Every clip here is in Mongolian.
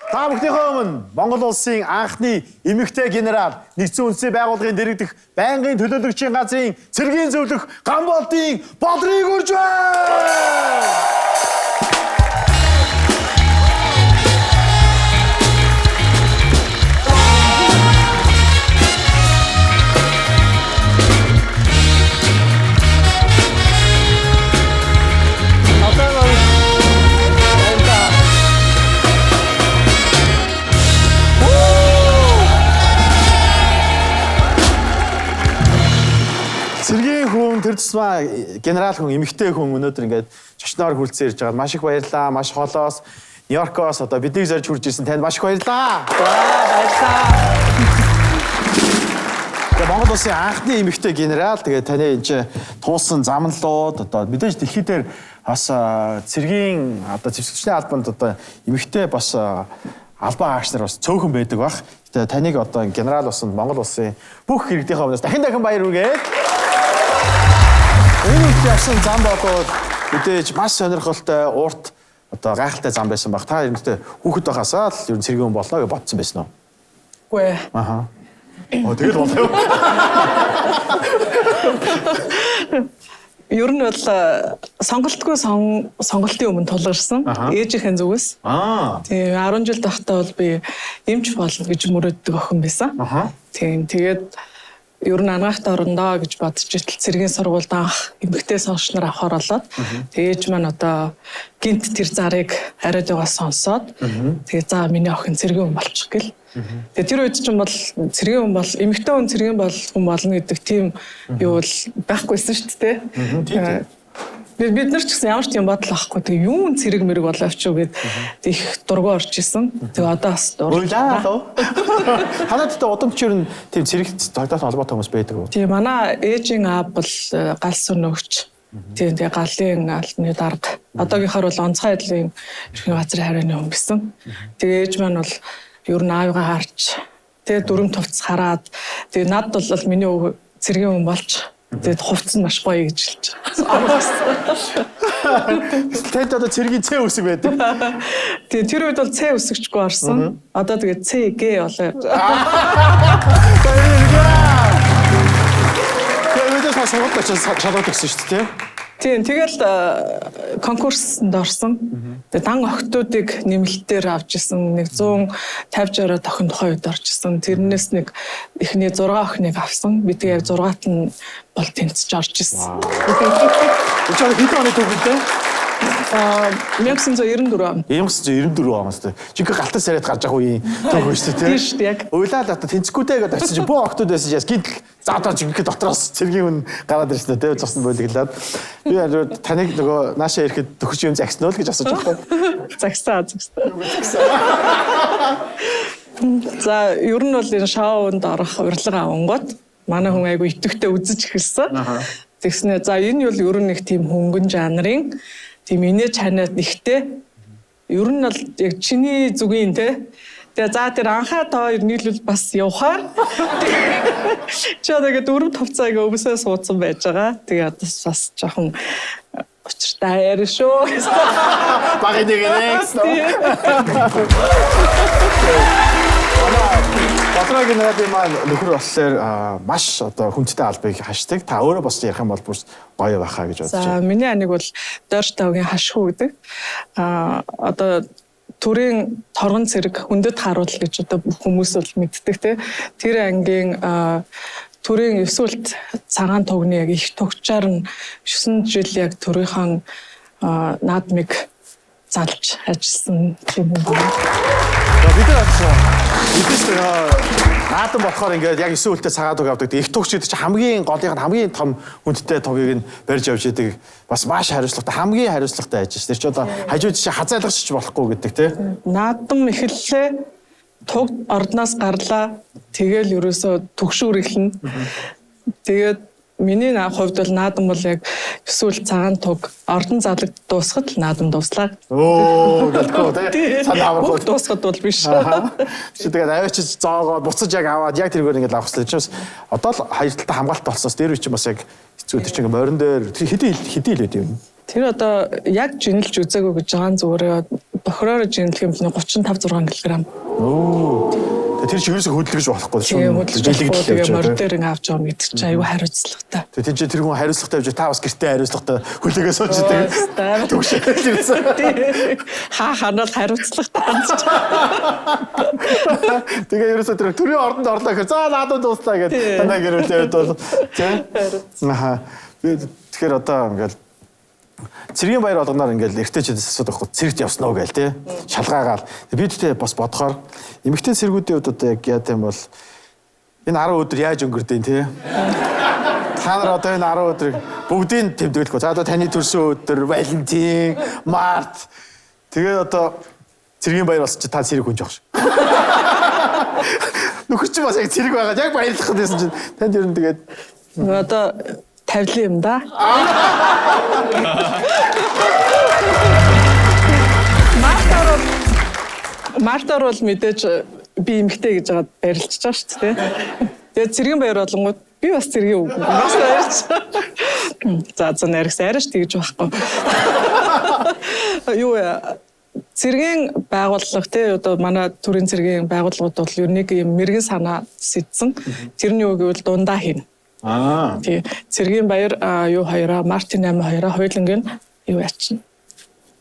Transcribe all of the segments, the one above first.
Та бүхнийхээ өмнө Монгол улсын анхны эмэгтэй генерал нэгдсэн үндэсний байгууллагын дэргэдэх байнгын төлөөлөгчийн газрын цэргийн зөвлөх Гамболдын бодрыг үрж байна! Цэргийн хүн тэр тусмаа генерал хүн эмэгтэй хүн өнөөдөр ингээд зочноор хүлцэн ирж байгаа. Маш их баярлалаа. Маш холоос Нью-Йоркоос одоо биднийг зорж хурж ирсэн танд маш их баярлалаа. Баярлалаа. Монгол улсын анхны эмэгтэй генерал тэгээ таны энэ туулсан замналууд одоо мэдээж дэлхий дээр бас цэргийн одоо зэвсэгчний албанд одоо эмэгтэй бас албан хаагч нар бас цөөхөн байдаг бах. Тэгээ таныг одоо генерал болсон Монгол улсын бүх иргэдийнхээ өмнөөс дахин баяр хүргээд энэ их явсан зам болоод мэдээж маш сонирхолтой урт одоо гайхалтай зам байсан баг. Та ерөнхийдөө хүүхэд байхасаа л ер нь цэргийн хүн боллоо гэж бодсон байсан уу? Үгүй ээ. Аха. Тэгэл болоо. Ер нь бол сонголтгүй сонголтын өмнө тулгарсан. Ээжийнхэн зүгээс. Тийм 10 жил тахтаа бол би эмч болно гэж мөрөөддөг охин байсан. Тийм тэгээд ер нь ангаахтай орондоо гэж бодож итэл цэргийн сургуульд анх эмэгтэй сонсч нар авахар болоод ээж маань одоо гинт тэр зарыг хариад байгаа сонсоод тэгээ за миний охин цэргийн хүн болчих гэл. Тэгээ тэр үед ч юм бол цэргийн хүн бол эмэгтэй хүн цэргийн хүн болно гэдэг тийм юу бол байхгүйсэн шүү дээ. Бид нар ч гэсэн ямар ч юм бодол авахгүй. Тэгээ юун цэрэг мэрэг боловч уу гэд их дургу орж исэн. Тэгээ одоо бас дурлаа. Ханаад тэ удамчир нь тийм цэрэг тогтоох холбоотой хүмүүс байдаг уу? Тийм манай ээжийн аав бол галс өнөөгч. Тийм тэгээ галын албаны дарга. Одоогийнхаар бол онцгой байдлын ерхий газрын харьяаны хүн гэсэн. Тэгээ ээж маань бол ер нь аавыгаа харж тэгээ дүрм тувц хараад тэгээ над бол миний цэргийн хүн болж тэгээд хувцс нь маш гоё гэж хэлж байгаа. Тэд одоо цэргийн Ц үсэг байдаг. Тэгээд тэр үед бол Ц үсэгчгүй орсон. Одоо тэгээд Ц Г болоо. Тэгээд бас сургууль очиж шалгалт өгсөн шүү дээ. Тийм тэгэл конкурсанд орсон. Тэгээд дан охтуудыг нэмэлтээр авч исэн. Нэг 150-60 охин тухайн үед орж исэн. Тэрнээс нэг эхний 6 охиныг авсан. Би тэгээ 6-т нь бол тэнцэж орж исэн. Өчигдөр хэдэн оны төгөлтэй? 1994 он. 1994 оноос тэ. Жинхэнэ галтан сарайд гарч явах үеийн төгөө шүү дээ. Тийм шүү дээ яг. Уйлаад одоо тэнцэхгүйтэй гэдээ очиж бүх охтууд байсан яас гинт заадаа жинхэнэ дотроос цэргийн хүн гараад ирсэн дээ. Зурсан болиглаад. Би таныг нөгөө наашаа ирэхэд төгсч юм загснаа л гэж асууж байгаа. Загсаа. За ер нь бол энэ шоунд орох урилга авангууд манай хүн айгу итгэвтэй үзэж эхэлсэн. Тэгснэ за энэ бол ер нь нэг тийм хөнгөн жанрын тийм инээж ханаад нэгтэй ер нь бол яг чиний зүгийн те. Тэгээ за тэр анхаа тоо нийлүүл бас явахаар чи одоо ингэ дөрөв тавцааг өвсөө суудсан байж байгаа. Тэгээ одоо бас жоохон учиртай яар шүү. Багы нэгээс. Бодроо генералын маань нөхөр болохоор маш одоо хүндэтэй албыг хашдаг. Та өөрөө бас ярих юм бол бүр гоё байхаа гэж бодож байна. За миний аниг бол дорж тавгийн хашхуу гэдэг. Одоо төрийн торгон цэрэг хүндэт харуул гэж одоо бүх хүмүүс бол мэддэг те. Тэр ангийн төрийн 9 үлд цагаан тугны яг их тугчаар нь 9 жил яг төрийнхэн наадмыг залж ажилласан юм байна. Бид нар наадам болохоор ингээд яг 9 үлдээ цагаан туг авдаг. Их тугч гэдэг чинь хамгийн голынх нь хамгийн том хүндтэй тугийг нь барьж явж идэг. Бас маш хариуцлагатай, хамгийн хариуцлагатай ажил. Тэр чинь одоо хажууд чинь хазайлгч болохгүй гэдэг тийм. Наадам эхэллээ. Туг ордноос гарлаа. Тэгэл ерөөсөө түгшүүр эхэлнэ. Тэгээд миний хувьд бол наадам бол яг эсвэл цагаан туг ордон залаг дуусахад наадам дуслаа. Гэдэггүй тийм. Санаа авах дуусахад бол биш. Чи тэгээд аваач зоогоо буцаж яг аваад яг тэргээр ингээд авахсан чинь одоо л хоёр талтай хамгаалалт болсоос дээр үе чинь бас яг хэцүү тэр чинь ингээд морин дээр хэдий л хэдий л байд юм. Тэр одоо яг жинэлж үзээгүй гэж байгаа зүгээр бохроор жинлэх юм 35 6 кг. Тэр чи ерөөсөө хөдөлгөж болохгүй шүү. Тэгээ морь дээр ингээ авч байгаа гэдэг чинь аюу хариуцлагатай. Тэгээ чи тэр хүн хариуцлагатай авч та бас гэртээ хариуцлагатай хөлөөгөө сууж тэгээ. Ханаад хариуцлагатай хандж. Тэгээ ерөөсөө тэр төрийн ордонд орлоо гэхээр за наадад дууслаа гэдэг танаа гэрүүлээд бол тий. Тэгэхээр одоо ингээл цэргийн баяр болгоноор ингээл эртээчдээс асуудаг байхгүй цэрэгт явсан уу гээл тий. Шалгаагаал. Бидтэй бас бодохоор эмэгтэй цэргүүдийн хувьд одоо яг яа гэм бол энэ 10 өдөр яаж өнгөрдөйн тий. Та нар одоо энэ 10 өдрийг бүгдийг тэмдэглэхгүй. За одоо таны төрсөн өдөр, Валентин, Март. Тэгээд одоо цэргийн баяр болсон чи та цэрэг хүн жоох ш. Нөхөр чи бас яг цэрэг байгаа. Яг баярлах гэсэн чинь танд ер нь тэгээд одоо тавилын юм да. Мартаар бол мэдээж би эмэгтэй гэж байгаад барилчж байгаа шүү дээ. Тэгээд цэргийн баяр болонгууд би бас цэргийн үг. Бас баярч. За наригс арайш тэгж байхгүй. Юу цэргийн байгууллага тий одоо манай төрийн цэргийн байгууллагууд бол ер нь нэг юм мэрэгэн санаа сэтсэн. Тэрний үг гэвэл дундаа хийнэ. Тий цэргийн баяр юу хоёроо Мартин 8 хоёроо хоёуланг нь юу ячна.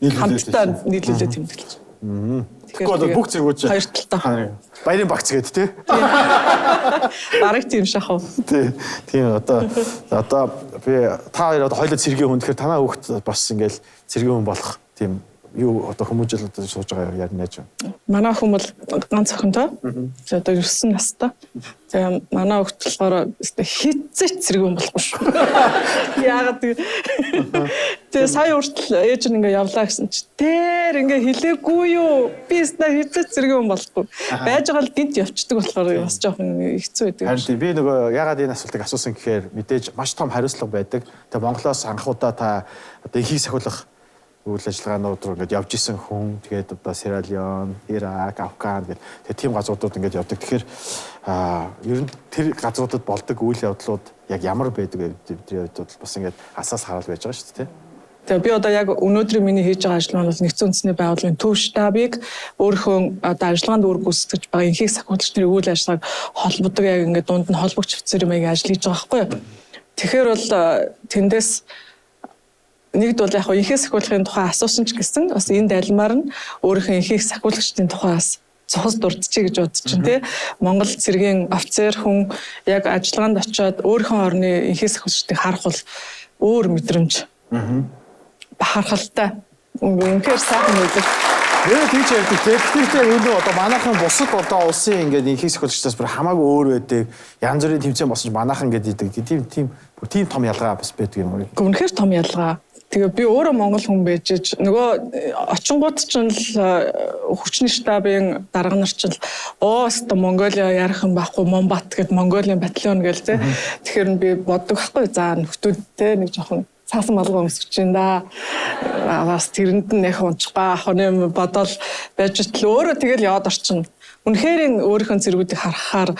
Хамтдаа нийлүүлээд тэмдэглэж. Тэгэхээр бүх цэргүүд хоёр талтай. Баярын багц гэдэг тий. Бараг тийм шахав. Тийм одоо би та хоёр одоо хоёулаа цэргийн хүн тэгэхээр танаа хүүхд бас ингээл цэргийн хүн болох тийм юу одоо хүмүүжил одоо сууж байгаа ярина гэж. Манай хүн бол ганц охинтой. Одоо 9 настай. Тэгээ манай хүүхд болохоор хизээч цэргийн хүн болохгүй шүү. Яагаад тэгээ сая хүртэл ээж нь ингээ явлаа гэсэн чи тэр ингээ хэлээгүй юу? Би хизээч цэргийн хүн болохгүй. Байж байгаа л гинт явцдаг болохоор бас жоохон хэцүү байдаг. Харин би нөгөө яагаад энэ асуултыг асуусан гэхээр мэдээж маш том хариуцлага байдаг. Тэгээ Монголоос анхудаа та одоо ихийг сахиулах үйл ажиллагаанууд руу ингээд явж исэн хүн тэгээд одоо Сьерра Леон, Ирак, Афган гэх тийм газруудад ингээд явдаг. Тэгэхээр ер нь тэр газруудад болдог үйл явдлууд яг ямар байдаг вэ? Бидний хувьд бас ингээд асаас хараал байж байгаа шүү дээ. Тэгээ би одоо яг өнөөдрийн миний хийж байгаа ажил нь бол нэгдсэн үндэсний байгууллагын төв штабыг өөрийнхөө одоо ажиллагаанд үр гүйцэтгэж байгаа инхийг сахиулагч нарын үйл ажиллагааг холбодог яг ингээд дунд нь холбогч офицер юм ажил хийж байгаа байхгүй юу? Тэгэхээр бол тэндээс нэгд бол яг инхийг сахиулагын тухай асуусан ч гэсэн бас энэ дайлмаар нь өөрийнхөө инхийг сахиулагчдын тухайс цохос дурдчихъя гэж бодож чинь тий. Монгол цэргийн офицер хүн яг ажиллагаанд очиод өөрийнхөө орны инхийг сахиулагчдыг харах бол өөр мэдрэмж. Бахархалтай. Үнэхээр сайхан мэдэр. Тийч ярьдаг тий. Тэгэхээр өнөө одоо манайхан бусад одоо улсын ингээд инхийг сахиулагчдаас бүр хамаагүй өөр байдаг. Янз бүрийн тэмцээн болсон ч манайхан гэдэг тийм том ялгаа бас байдаг юм уу? Үнэхээр том ялгаа. Тэгээ би өөрөө монгол хүн байж нөгөө очингууд ч л хүчний штабын дарга нар ч л оо Монголиа ярих юм байхгүй Монбат гэдэг Монголын батальон гээл тэ. Тэгэхээр би боддог байхгүй за нөхдүүдтэй нэг жоохон цаасан малгай өмсөж чинь да. Бас тэрэнд нь их унчихгаа ахны бодол байж л өөрөө тэгэл яваад орчин. Үнэхээр өөрийнхөө зэргүүдийг харахаар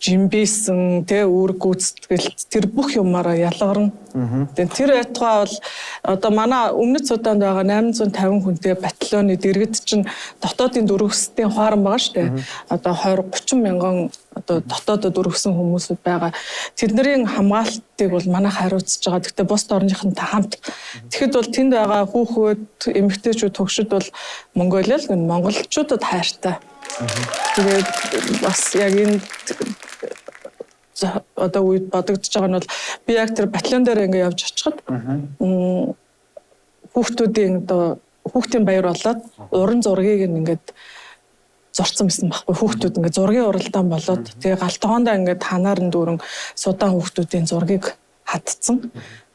жимбисэн тэ үүрэг гүйцэтгэлт тэр бүх юмараа ялгарна. Тэгээд тэр байтугай бол одоо манай өмнөд Судаанд байгаа 850 хүнтэй батальоны дэргэд чинь дотоодын дөрвөсдийн хоорон байгаа шүү дээ. Одоо 20-30 мянган одоо дотоодод дөрвөсөн хүмүүсүүд байгаа. Тэдний хамгаалтыг бол манайх хариуцж байгаа. Гэхдээ бус орныхонтой хамт. Тэгэхэд бол тэнд байгаа хүүхүүд, эмэгтэйчүүд, төгшөд бол Монголиа л монголчуудад хайртай. Тэгээд бас яг энэ одоо үед бодогдож байгаа нь бол би яг тэр батальон дээр ингээ явж очиход хүүхдүүдийн одоо хүүхдийн баяр болоод уран зургийг ингээд зурцсан байсан байхгүй хүүхдүүд ингээ зургийн уралдаан болоод тэгээ галтгоондоо ингээ танаар нь дүүрэн судаан хүүхдүүдийн зургийг хатцсан.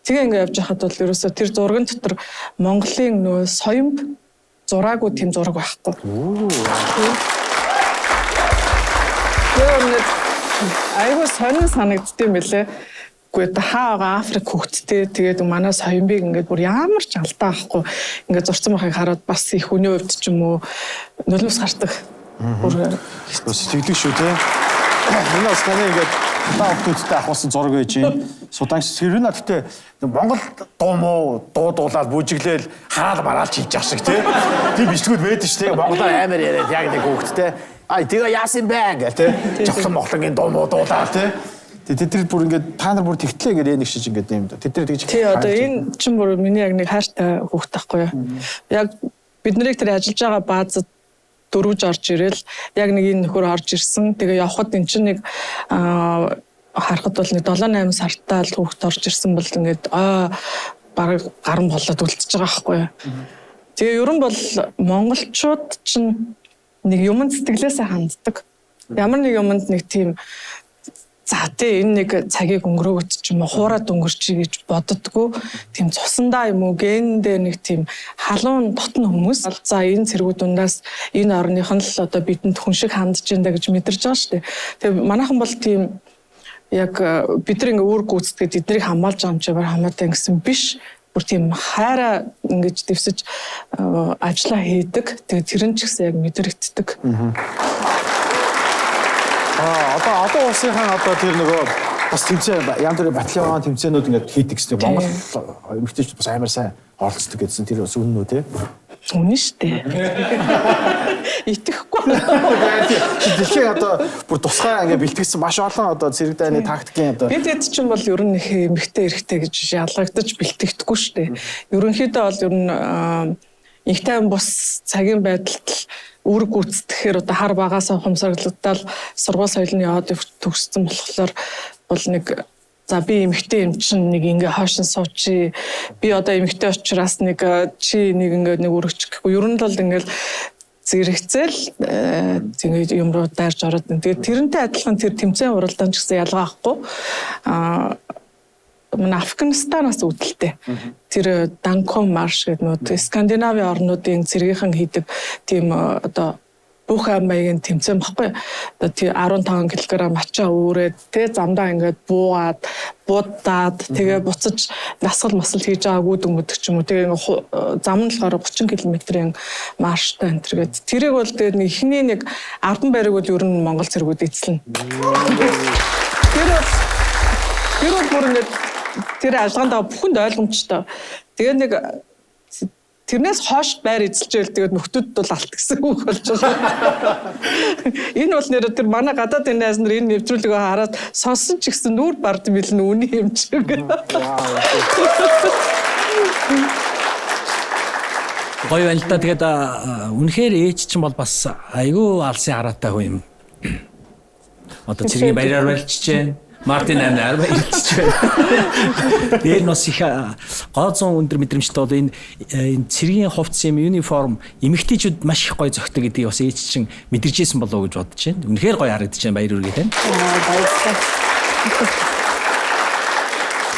Тэгээ ингээ явж байхад бол ерөөсө тэр зурган дотор Монголын нөө соёмд зураагүй тийм зураг байхгүй. Айгуу сонин санагддсан мөлий. Гэхдээ хаагаа Африк хөгттэй тэгээд манай соёмбыг ингээд бүр ямар ч алдаа авахгүй ингээд зурцсан байхыг хараад бас их хүний хувьд ч юм уу нулимс гардаг. Бүр сэтгэдэг шүү те. Энэ бас таны ингээд Өвтөдтэй авахсан зураг байж юм. Суданч Сэрвэн гэхдээ Монгол дуу муу дуулаад бүжиглээл хараал мараал хийж явах шиг тий. Тийм бичлэгүүд байдаг шүү дээ. Монголоор амар яриад яг нэг хүүхдтэй. Тэгээ яасан бэ гэх тий. Жохон моглонгийн дуу муу дуулаад тий. Тэд бүр ингээд та нар бүр тэгтлээ гэдэг нэг шиг ингээд юм да. Тэд нар тэгж. Тий одоо энэ чинь бүр миний яг нэг хайртай хүүхд таахгүй юу. Яг бид нарыг тэр ажиллаж байгаа баазад дөрвж орж ирэл яг нэг энэ нөхөр орж ирсэн. Тэгээ явхад эн чинь нэг харахад бол нэг 7-8 сартаа л хүүхд орж ирсэн бол ингээд баг гаран болоод үлдчихэж байгаа байхгүй юу. Тэгээ ерөн бол монголчууд чинь нэг юмд сэтгэлээсээ ханддаг. Ямар нэг юмд нэг тийм за тий энэ нэг цагийг өнгөрөөгч ч юм уу хуураад өнгөрчий гэж боддгоо тийм цусандаа юм уу гендээ нэг тийм халуун дотн хүмүүс за энэ цэргүүд дундаас энэ орныхан л одоо бидэнд хүн шиг хандж байна гэж мэдэрч байгаа шүү дээ. Тэгээ манайхан бол тийм яг бид нар ингээ үүр гүйцэтгээд эднийг хамгаалж байгаа юм чи бар хамаатай гэсэн биш. Бүр тийм хайраа ингэж дэвсэж ажиллаа хийдэг. Тэгээ тэр нь ч гэсэн яг мэдрэгддэг. Одоо улсынхаа одоо тэр нөгөө бас тэмцээн янз бүрийн батальон тэмцээнүүд ингээд хийдэг гэсэн Монгол эмэгтэйчүүд бас амар сайн оролцдог гэсэн тэр бас үнэн үү те? Үнэн шүү дээ. Итгэхгүй. Тэгэхээр одоо бүр тусгай ингээд бэлтгэсэн маш олон одоо цэрэг дайны тактикийн одоо бид хэд ч юм бол ер нь их эмэгтэй эрэгтэй гэж ялгагдаж бэлтгэдэггүй шүү дээ. Ерөнхийдөө бол ер нь ихтэй бус цагийн байдалд үүрэг гүйцэтгэхээр одоо хар багаасаа ухамсарлагдтал сургууль соёлны яваад төгссөн болохоор бол нэг за би эмэгтэй юм чинь нэг ингээ хойшин суучи би одоо эмэгтэй учраас нэг чи нэг ингээ нэг өргөч гэхгүй ер нь бол ингээл зэрэгцэл тэгээд юм руу дайрж ороод тэгээд тэрнтэй адилхан тэр тэмцээн уралдаан ч гэсэн ялгаа ахгүй манай Афганистанаас үүдэлтэй. Тэр Данкон марш гэдэг нүүд Скандинавын орнуудын цэргийнхэн хийдэг тийм одоо бүх маягийн тэмцээн баггүй. Одоо тий 15 кг ачаа үүрээд тий замдаа ингээд буугаад будаад тэгээ буцаж насгал масал хийж байгаагүй дүнмөдөг ч юм уу. Тэгээ зам нь болохоор 30 км-ийн марштай энэ төргээд тэрийг бол тэгээд нэг ихний нэг 10 байрыг бол ер нь Монгол цэргүүд эзлэнэ. Тэр бол бүр ингээд тэр ажиллагаандаа бүхэнд ойлгомжтой. Тэгээд нэг тэрнээс хойш байр эзэлжээл тэгээд нөхдүүд бол алт гэсэн үг болж байгаа. Энэ бол нэр тэр манай гадаадын найз нар энэ нэвтрүүлгийг хараад сонсон ч гэсэн нүүр бард билнэ үний юм шиг. Гоё байна л да. Тэгээд үнэхээр ээж чинь бол бас айгүй алсын хараатай хүн юм. Одоо цэргийн баяраар барилчж байна. Мартин амнаар баярлж байна. Дээр нь бас их гооцон өндөр мэдрэмжтэй бол энэ цэргийн хувцс юм юниформ эмэгтэйчүүд маш их гоё зөгтөг гэдгийг бас ээж чинь мэдэрч ирсэн болов уу гэж бодож байна. Үнэхээр гоё харагдаж байна. Баяр үргээ тань. Баярлалаа.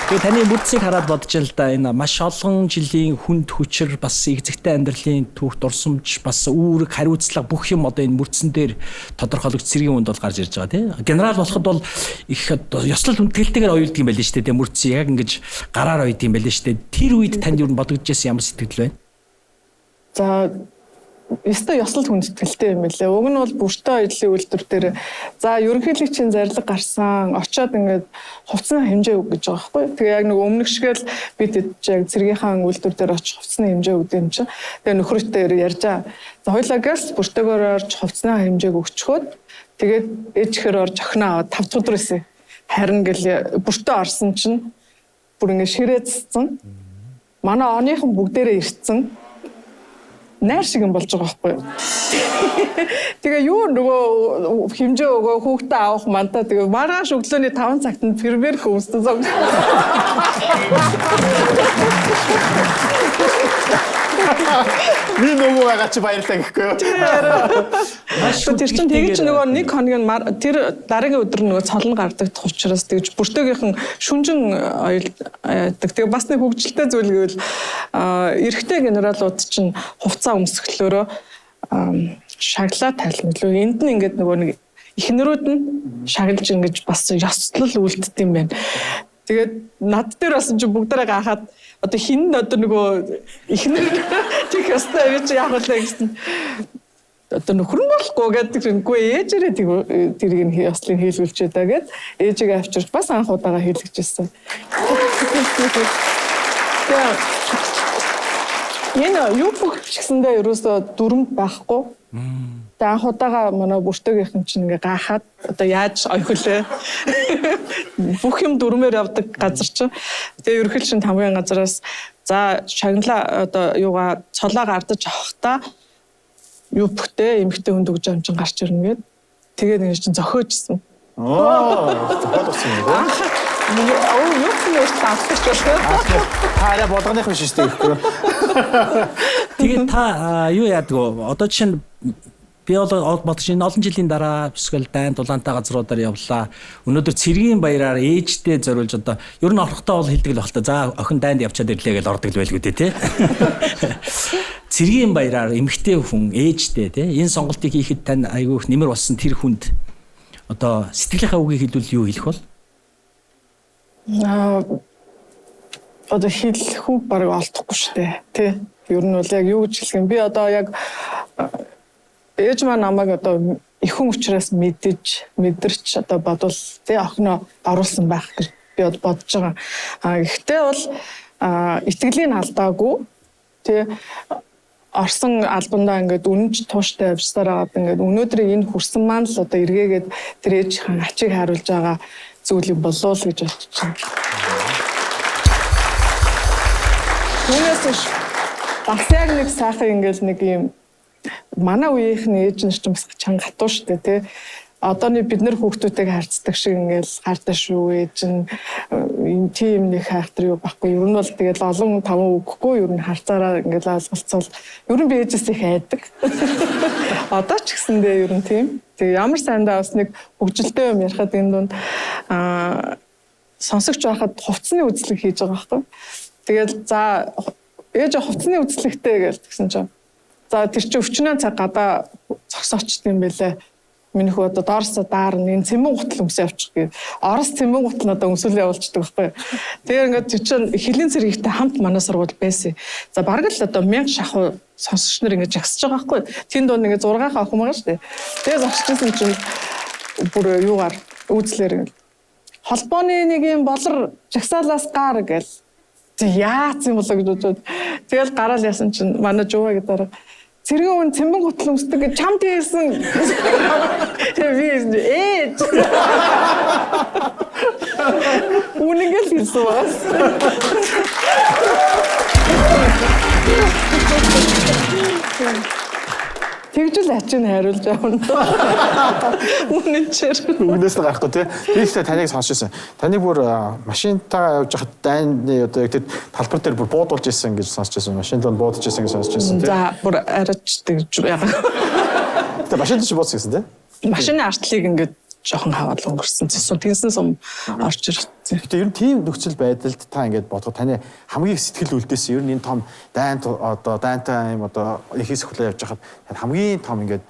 Тэгээ таны бүрдсийг хараад бодож л да энэ маш олон жилийн хүнд хүчээр бас эзэгтэй амьдралын түүх дурсамж бас үүрэг хариуцлага бүх юм одоо энэ бүрдсэн дээр тодорхойлогдсон цэргийн үнд бол гарч ирж байгаа тийм. Генерал болоход бол их ёслол хүндгэлтэйгээр оюулдаг юм байл шүү дээ тийм бүрдсийг яг ингэж гараар ойд юм байл шүү дээ. Тэр үед танд юу бодогдож байсан ямар сэтгэл байна? За Өстой ёслол хүндэтгэлтэй юм билээ. Уг нь бол бүртөө ажлын үйлдвэр дээр за ерөнхийлөгчийн зарлиг гарсан очоод ингээд хувцсны хэмжээ өг гэж байгаа байхгүй. Тэгээ яг нэг өмнөх шигээл бид яг цэргийнхаа үйлдвэр дээр очиж хувцсны хэмжээ өгдөг юм чинь. Тэгээ нөхрөдтэй ярьж байгаа. За хоёлаа гэрс бүртэйгээр орж хувцсны хэмжээг өгчхөөд тэгээд ээжхээр орж охиноо аваад 5 дахь өдөр исэн. Харин гэл бүртөө орсон чинь бүр ингээд ширээцсэн. Манай оныхон бүгдээрээ ирцэн. Найр шиг юм болж байгаа байхгүй юу. Тэгээ юу нөгөө хэмжээ өгөө хүүхдээ авах мантаа тэгээ маргааш өглөөний 5 цагт нь фейерверк үүссэн зог. Би нөгөө байгаа чи баярлалаа гэхгүй юу. Тэр чинь тэгэж нөгөө нэг хоногийн тэр дараагийн өдөр нөгөө цолн гардаг учраас тэгж бүртээгийнхэн шүнжин оёлдог. Тэгээ бас нэг хөвгөлтэй зүйл гэвэл эрэгтэй генералууд чинь хувцас өмсгөлөөрөө шаглаа тайлмал. Энд нь ингээд нөгөө нэг эхнэрүүд нь шаглаж ингэж бас ёслол үлддэг юм байна. Тэгээд над дээр бас чи бүгдээрээ гахаад одоо хин одоо нөгөө эхнэр чих ёстой гэж яах вэ гэсэн. одоо нөхөр нь болохгүй гэдэг үгүй ээжээрээ тэрийг нь яслын хийлгүүлчээ даа гэд ээжигээ авчирч бас анх удаага хийлгэжсэн. Энэ юу бүгч гэсэндээ ерөөсөө дүрмд байхгүй. Тэгээ анх удаага манай бүртөөгийнхэн чинь ингээ гахаад одоо яаж ойхолээ. Бүх юм дүрмээр явдаг газар чинь. Тэгээ ерөнхийлөгчийн хамгийн газараас за шагналаа одоо юугаа цолоо гардаж авахтаа юу бүхтэй эмэгтэй хүнд өгж амжин гарч ирнэ гээд тэгээд ингэ чинь зохиожсэн. Зохиолсон юм уу? Юу ч таалагдчих болов. Таараа болгоных биш шүү дээ. Тэгээд та юу яадаг вэ? Одоо жишээ нь би бодож энэ олон жилийн дараа эсвэл дайн дулаантай газруудаар явлаа. Өнөөдөр цэргийн баяраар ээжтэй зориулж одоо ер нь орохтой бол хэлдэг л баг та. За охин дайнд явчаад ирлээ гэж ордог л байлгүй дээ тий. Цэргийн баяраар эмэгтэй хүн ээжтэй тий. Энэ сонголтыг хийхэд тань айгүй их нэмэр болсон тэр хүнд одоо сэтгэлийнхаа үгийг хэлвэл юу хэлэх бол? Одоо хэлэх үг бараг олдохгүй шүү дээ тий. Ер нь бол яг юу гэж хэлэх юм. Би одоо яг ээж маань намайг одоо их хүн учраас мэдэрч одоо бодвол тий охиноо оруулсан байх гэж би бодож байгаа. Гэхдээ бол итгэлийг алдаагүй тий орсон албандаа ингээд үнэнч тууштай авчсаар аваад ингээд өнөөдрийн энэ хүрсэн маань л одоо эргээгээд тэр ээжийн ачийг харуулж байгаа зүйл юм болов уу гэж бодож байна. Түүнээс бас яг нэг сайхан ингээд нэг юм манай үеийнхний ээж нар ч бас чанга хатуу штэ тий. Одооны бид нар хүүхдүүдтэйг харьцдаг шиг ингээл гартаа шүү ээж нь энэ тийм нэг хайхтар юу байхгүй. Ер нь бол тэгэл олон таван өгөхгүй ер нь харцаараа ингээл алгалцвал ер нь би ээжээс их айдаг. Одоо ч гэсэндээ ер нь тийм. Тэгээ ямар сайндаа бас нэг хөгжилтэй юм ярихад энэ дунд сонсогч байхад хувцсны үзлэг хийж байгаа байхгүй. Тэгэл за ээж хувцсны үзлэгтэй гэж тэгсэн чинь за тэр чинь өвчнөө цаг гадаа зогсоочт юм бэлээ. Миний хүү одоо доорсоо даарна энэ цэмэн гутал өмсөө явчих гээд орос цэмэн гутал надаа өмсөөлөө явуулчихдаг байхгүй. Тэгээ ингээд тэр чинь хилийн цэрэгтэй хамт манай сургууль байсан. За бараг л одоо 1000 шахуу сонсогч нар ингээд жагсаж байгаа байхгүй. Тэнд донд ингээд 6-аа охин байгаа шүү дээ. Тэгээ зогсчихсан чинь бүр юугаар үүслэр холбооны нэг юм болор жагсаалаас гар гээл. Яац юм болоо гэж бодоод тэгэл гараал ясан чинь манай жууга гэдэг цэргийн хүн цэмбэн гутал өмсдөг гэж чамд хэлсэн. Тэгээ би үнэнгээл хэлсэн бас. Тэгжэл ачиг хайруулж байгаа юм. Үнэнчээр. Үгнээс нь гарахгүй тий. Тиймээ таныг сонсчихсан. Таны бүр машинтаа явж хахад дайны одоо яг тэр талбар дээр бүр буудуулж ирсэн гэж сонсчихсан. Машин донд буудаж ирсэн гэж сонсчихсан тий. За бүр арайч тэгж яагаад. Тэгээ машин дээр буудсан гэсэн тий. Машины артлыг ингээд жоохон хаваад өнгөрсөн. Тэгсэн сум орж ирсэн. Гэтэ ер нь тийм нөхцөл байдалд та ингээд бодоход таны хамгийн сэтгэл үлдээсэн ер нь энэ том дайн одоо дайнтай юм одоо ихээс хүлээ явж хахад хамгийн том ингээд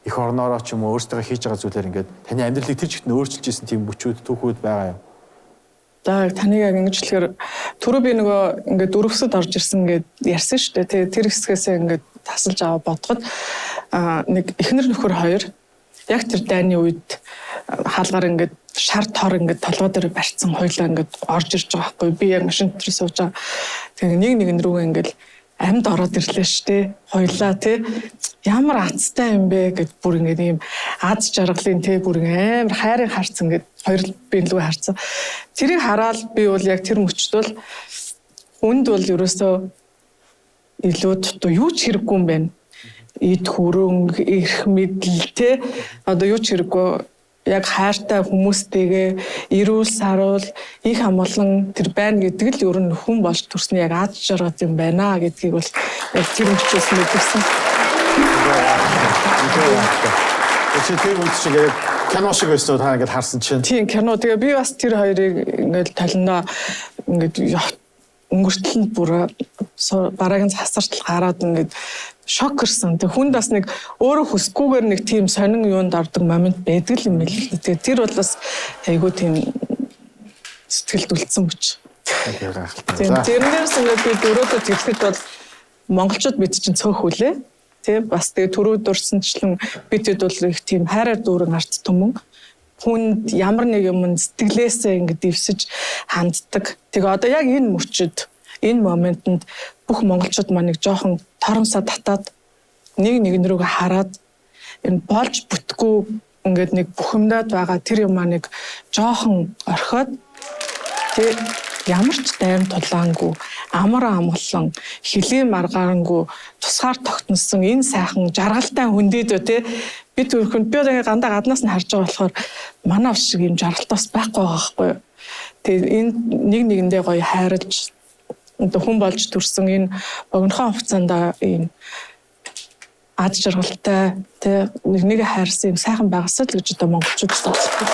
их орноороо ч юм уу өөрсдөө хийж байгаа зүйлээр ингээд таны амьдралыг тэр чигт нь өөрчилж исэн тийм бүчүүд түүхүүд байгаа юм. За таныг яг ингэж хэлэхээр түрүү би нөгөө ингээд дөрөвсөд орж ирсэн гэд ярьсан шүү дээ. Тэр хэсгээс ингээд тасалж аваа бодоход нэг эхнэр нөхөр хоёр яг тэр дайны үед хаалгаар ингээд шар тор ингээд толгой дээр барьцсан хоёлаа ингээд орж ирж байгаа байхгүй би яг машин дээр сууж байгаа. Тэгээ нэг рүүгээ ингээд амьд ороод ирлээ штэ хоёлаа тий ямар азтай юм бэ гэд бүр ингээд ийм аз жаргалын тий бүр амар хайрын харц ингээд хоёр биен лүү харцсан. Тэрийг хараад би бол яг тэр мөчд бол үнд бол ерөөсөө илүү дутуу юу ч хэрэггүй юм байна. Эд хөрөнгө эрх мэдэл те одоо юу ч хэрэггүй яг хайртай хүмүүстэйгээ эрүүл саруул их амгалан тэр байна гэдэг л ер нь хүн болж төрсний яг аз жаргал юм байна гэдгийг бол яг тэр мөчөөс мэдэрсэн. Тэр үнд шиг яг кино шиг байсан та ингээд харсан чинь. Тийм кино. Тэгээ би бас тэр хоёрыг ингээд талнаа ингээд өнгөртөл бүр бараагийн засартал гараад ингээд шок ирсэн. Тэг хүнд бас нэг өөрөө хүсгүйгээр нэг тийм сонин юунд ордог момент байдаг юм байл. Тэгээ тэр бол бас айгүй тийм сэтгэлд үлдсэн мөч. Тэрнээс ингээд би дөрөвдөө тэгэхэд бол монголчууд бид чинь цөөх үлээ. Тэ бас тэгээ түрүү дурсанчлан бид хэд бол их тийм хайраар дүүрэн арт түмэн хүнд ямар нэг юм сэтгэлээсээ ингэ дэвсэж ханддаг. Тэгээ одоо яг энэ мөчөд энэ моментод бүх монголчууд маань нэг жоохон торомсоо татаад нэг рүүгээ хараад энэ болж бүтггүй ингээд нэг бухимдаад байгаа тэр юм аа нэг жоохон орхиод тэг ямар ч дайм тулаангүй амар амгалан хилийн маргаарангүй тусгаар тогтносон энэ сайхан жаргалтай хүндийдөө те бид өөрхөн би одоо гандаа гаднаас нь харж байгаа болохоор манай шиг юм жаргалтаас байхгүй байгаа байхгүй юу. Тэгээд энэ нэгэндээ гоё хайрлж одоо хүн болж төрсөн энэ богинохон хугацаанд ийм ад жаргалтай те нэг хайрсан юм сайхан байгасаа л гэж одоо монголчууд сонсдог.